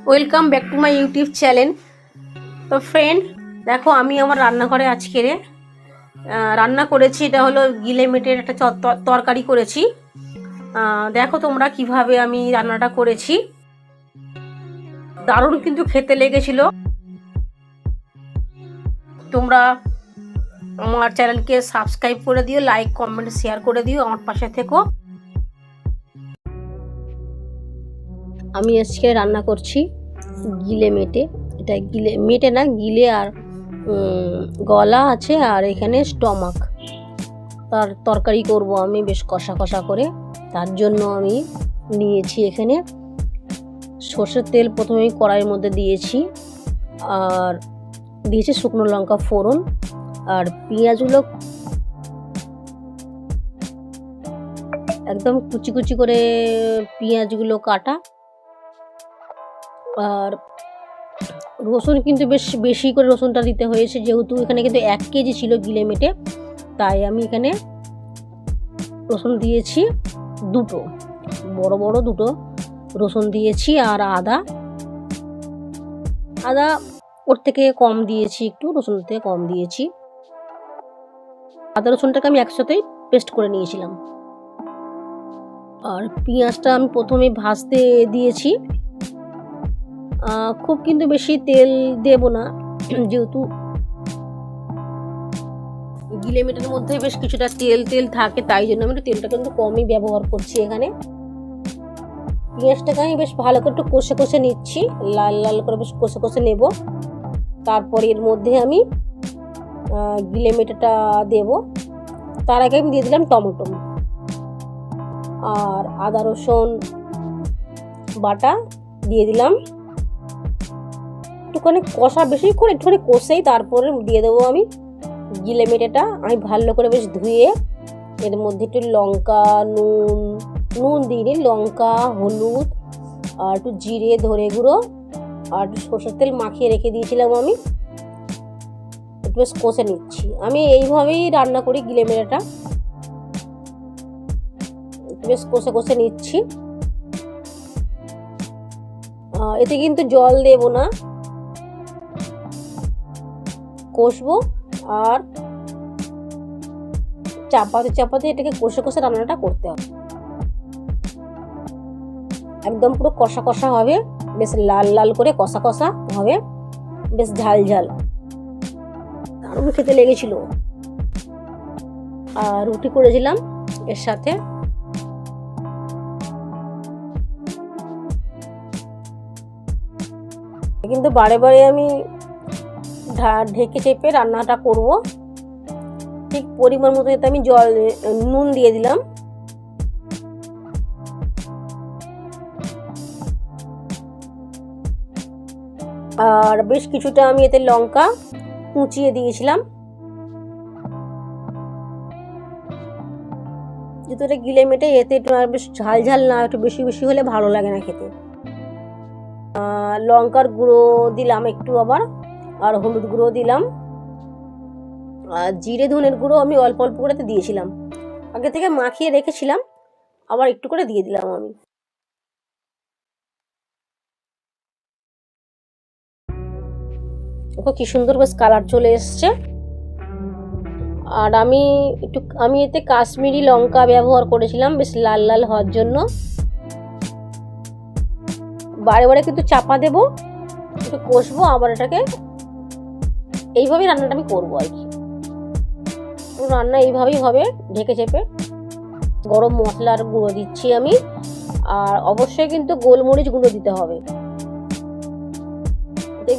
Welcome back to my YouTube channel. তো friend, দেখো আমি আমার রান্নাঘরে আজকে রান্না করেছি। এটা হলো গিলে মেটের একটা তরকারি করেছি। দেখো তোমরা কিভাবে আমি রান্নাটা করেছি। দারুণ কিন্তু খেতে লেগেছিল। তোমরা আমার চ্যানেলকে সাবস্ক্রাইব করে দিও, লাইক কমেন্ট শেয়ার করে দিও, আমার পাশে থেকো। আমি আজকে রান্না করছি গিলে মেটে। এটা গিলে মেটে না, গিলে আর গলা আছে, আর এখানে স্টমাক। তার তরকারি করব আমি বেশ কষা কষা করে। তার জন্য আমি নিয়েছি এখানে সর্ষের তেল। প্রথমে কড়াইয়ের মধ্যে দিয়েছি, আর দিয়েছি শুকনো লঙ্কা ফোড়ন, আর পেঁয়াজগুলো একদম কুচি কুচি করে পেঁয়াজগুলো কাটা। আর রসুন কিন্তু বেশ বেশি করে রসুনটা দিতে হয়েছে, যেহেতু এখানে কিন্তু 1 কেজি ছিল গিলে মেটে, তাই আমি এখানে রসুন দিয়েছি দুটো, বড় বড় দুটো রসুন দিয়েছি। আর আদা ওর থেকে কম দিয়েছি, একটু রসুন থেকে কম দিয়েছি। আদা রসুনটাকে আমি একসাথেই পেস্ট করে নিয়েছিলাম। আর পেঁয়াজটা আমি প্রথমে ভাজতে দিয়েছি। খুব কিন্তু বেশি তেল দেব না, যেহেতু গিলে মেটের মধ্যে বেশ কিছুটা তেল থাকে, তাই জন্য আমি তেলটা কিন্তু কমই ব্যবহার করছি এখানে। পেঁয়াজটাকে আমি বেশ ভালো করে একটু কষে কষে নিচ্ছি, লাল লাল করে বেশ কষে কষে নেব। তারপর এর মধ্যে আমি গিলে মেটেটা দেব। তার আগে আমি দিয়ে দিলাম টমেটো আর আদা রসুন বাটা দিয়ে দিলাম। একটুখানি কষা, বেশি করে একটুখানি কষেই তারপরে দিয়ে দেবো আমি গিলে মেটেটা। আমি ভালো করে বেশ ধুয়ে এর মধ্যে একটু লঙ্কা, নুন দিইনি, লঙ্কা, হলুদ আর একটু জিরে, ধনে গুঁড়ো আর একটু সরষের তেল মাখিয়ে রেখে দিয়েছিলাম। আমি একটু বেশ কষে নিচ্ছি। আমি এইভাবেই রান্না করি গিলে মেটেটা, বেশ কষে কষে নিচ্ছি। এতে কিন্তু জল দেব না, কষবো আর চাপাতে এটাকে কষে কষে রান্নাটা করতে হবে। একদম পুরো কষা কষা হবে, বেশ লাল লাল করে কষা কষা হবে, বেশ ঝাল ঝাল, দারুণ খেতে লেগেছিল। আর রুটি করেছিলাম এর সাথে। কিন্তু বারে বারে আমি ঢেকে চেপে রান্নাটা করব। ঠিক পরিমাণ মতো এতে আমি নুন দিয়ে দিলাম। আর বেশ কিছুটা আমি এতে লঙ্কা কুচিয়ে দিয়েছিলাম, যেহেতু এটা গিলে মেটে, এতে একটু বেশ ঝাল ঝাল না, একটু বেশি বেশি হলে ভালো লাগে না খেতে। লঙ্কার গুঁড়ো দিলাম একটু আবার, আর হলুদ গুঁড়ো দিলাম, আর জিরে ধনের গুঁড়ো আমি অল্প অল্প করে দিয়েছিলাম। আগে থেকে মাখিয়ে রেখেছিলাম, আবার একটু করে দিয়ে দিলাম আমি। দেখো কি সুন্দর বেশ কালার চলে এসছে। আর আমি এতে কাশ্মীরি লঙ্কা ব্যবহার করেছিলাম বেশ লাল লাল হওয়ার জন্য। বারে বারে কিন্তু চাপা দেব, একটু কষবো, আবার এটাকে এইভাবেই রান্নাটা আমি করবো আর কি। রান্না এইভাবেই হবে ঢেকে চেপে। গরম মশলার গুঁড়ো দিচ্ছি আমি, আর অবশ্যই কিন্তু গোলমরিচ গুঁড়ো দিতে হবে।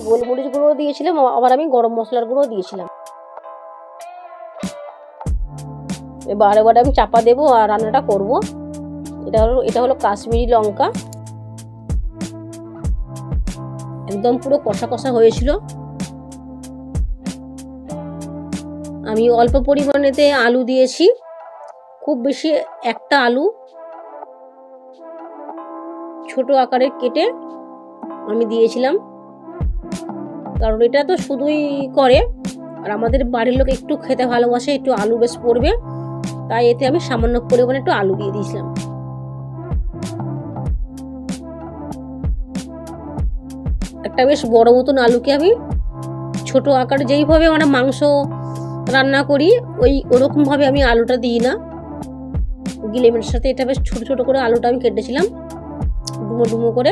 গোলমরিচ গুঁড়ো দিয়েছিলাম, আবার আমি গরম মশলার গুঁড়ো দিয়েছিলাম। বারে বারে আমি চাপা দেবো আর রান্নাটা করব। এটা হলো কাশ্মীরি লঙ্কা। একদম পুরো কষা কষা হয়েছিল। আমি অল্প পরিমাণেতে আলু দিয়েছি, খুব বেশি একটা আলু ছোট আকারে কেটে আমি দিয়েছিলাম, কারণ এটা তো শুধুই করে, আর আমাদের বাড়ির লোক একটু খেতে ভালোবাসে, একটু আলু বেশ পড়বে, তাই এতে আমি সামান্য পরিমাণে একটু আলু দিয়ে দিয়েছিলাম। একটা বেশ বড় মতন আলুকে আমি ছোট আকারে, যেইভাবে আমরা মাংস রান্না করি ওরকমভাবে আমি আলুটা দিই না, গিলেমের সাথে এটা বেশ ছোট ছোট করে আলুটা আমি কেটেছিলাম ডুমো ডুমো করে।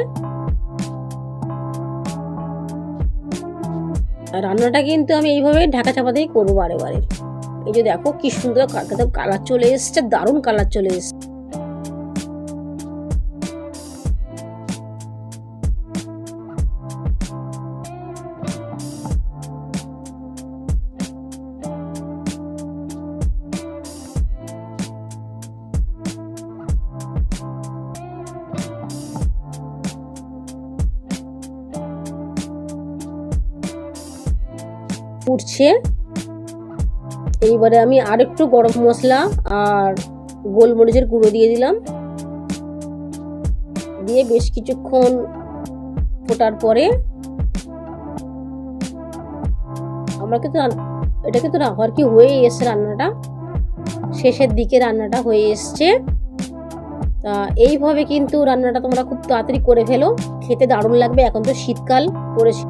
আর রান্নাটা কিন্তু আমি এইভাবে ঢাকা চাপা দিয়ে করবো বারে বারে। এই যে দেখো কি সুন্দর কালার চলে এসছে, দারুণ কালার চলে এসছে। উঠছে, এইবারে আমি আর একটু গরম মশলা আর গোলমরিচের গুঁড়ো দিয়ে দিলাম, দিয়ে বেশ কিছুক্ষণ ফোটার পরে আমরা কিন্তু এটা কিন্তু আর কি হয়ে এসছে, রান্নাটা শেষের দিকে রান্নাটা হয়ে এসছে। তা এইভাবে কিন্তু রান্নাটা তোমরা খুব তাড়াতাড়ি করে ফেলো, খেতে দারুণ লাগবে। এখন তো শীতকাল পড়েছে।